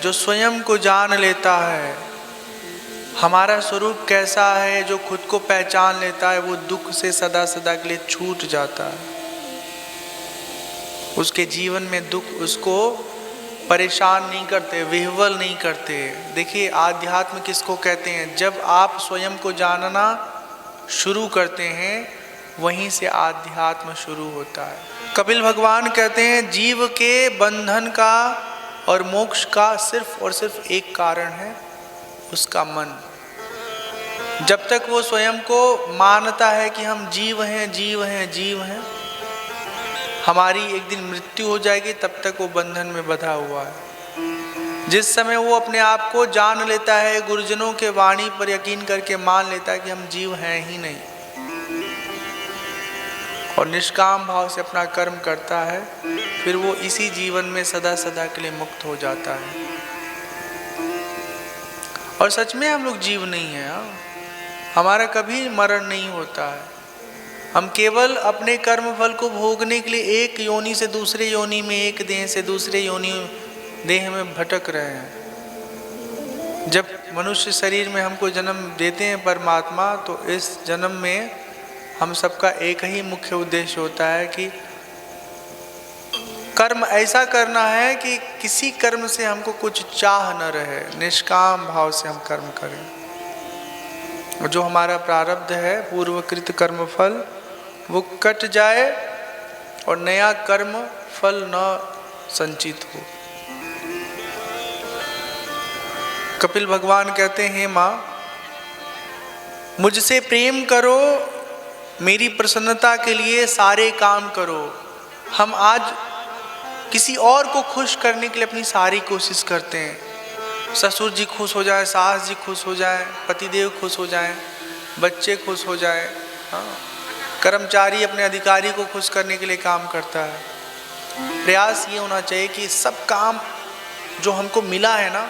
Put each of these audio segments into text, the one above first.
जो स्वयं को जान लेता है हमारा स्वरूप कैसा है, जो खुद को पहचान लेता है, वो दुख से सदा सदा के लिए छूट जाता है। उसके जीवन में दुख उसको परेशान नहीं करते, विह्वल नहीं करते। देखिए, आध्यात्म किसको कहते हैं? जब आप स्वयं को जानना शुरू करते हैं, वहीं से आध्यात्म शुरू होता है। कपिल भगवान कहते हैं, जीव के बंधन का और मोक्ष का सिर्फ और सिर्फ एक कारण है, उसका मन। जब तक वो स्वयं को मानता है कि हम जीव हैं, जीव हैं, जीव हैं, हमारी एक दिन मृत्यु हो जाएगी, तब तक वो बंधन में बंधा हुआ है। जिस समय वो अपने आप को जान लेता है, गुरुजनों के वाणी पर यकीन करके मान लेता है कि हम जीव हैं ही नहीं, और निष्काम भाव से अपना कर्म करता है, फिर वो इसी जीवन में सदा सदा के लिए मुक्त हो जाता है। और सच में हम लोग जीव नहीं हैं, हमारा कभी मरण नहीं होता है। हम केवल अपने कर्म फल को भोगने के लिए एक योनि से दूसरे योनि में, एक देह से दूसरे योनि देह में भटक रहे हैं। जब मनुष्य शरीर में हमको जन्म देते हैं परमात्मा, तो इस जन्म में हम सबका एक ही मुख्य उद्देश्य होता है कि कर्म ऐसा करना है कि किसी कर्म से हमको कुछ चाह न रहे, निष्काम भाव से हम कर्म करें। जो हमारा प्रारब्ध है, पूर्वकृत कर्म फल, वो कट जाए और नया कर्म फल न संचित हो। कपिल भगवान कहते हैं, माँ मुझसे प्रेम करो, मेरी प्रसन्नता के लिए सारे काम करो। हम आज किसी और को खुश करने के लिए अपनी सारी कोशिश करते हैं। ससुर जी खुश हो जाए, सास जी खुश हो जाए, पतिदेव खुश हो जाए, बच्चे खुश हो जाए, हाँ, कर्मचारी अपने अधिकारी को खुश करने के लिए काम करता है। प्रयास ये होना चाहिए कि सब काम जो हमको मिला है ना,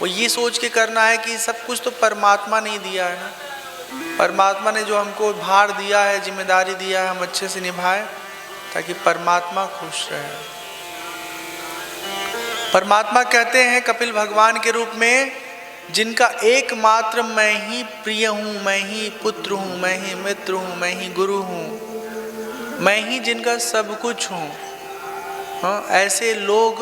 वो ये सोच के करना है कि सब कुछ तो परमात्मा ने दिया है ना। परमात्मा ने जो हमको भार दिया है, जिम्मेदारी दिया है, हम अच्छे से निभाएं ताकि परमात्मा खुश रहे। परमात्मा कहते हैं कपिल भगवान के रूप में, जिनका एकमात्र मैं ही प्रिय हूँ, मैं ही पुत्र हूँ, मैं ही मित्र हूँ, मैं ही गुरु हूँ, मैं ही जिनका सब कुछ हूँ। हाँ, ऐसे लोग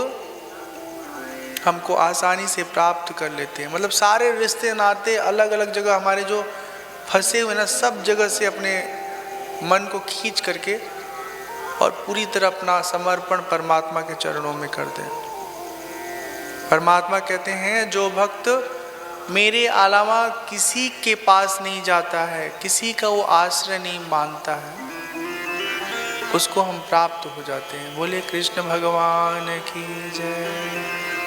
हमको आसानी से प्राप्त कर लेते हैं। मतलब सारे रिश्ते नाते अलग अलग जगह हमारे जो फंसे हुए ना, सब जगह से अपने मन को खींच करके और पूरी तरह अपना समर्पण परमात्मा के चरणों में कर दें। परमात्मा कहते हैं, जो भक्त मेरे अलावा किसी के पास नहीं जाता है, किसी का वो आश्रय नहीं मानता है, उसको हम प्राप्त हो जाते हैं। बोले कृष्ण भगवान की जय।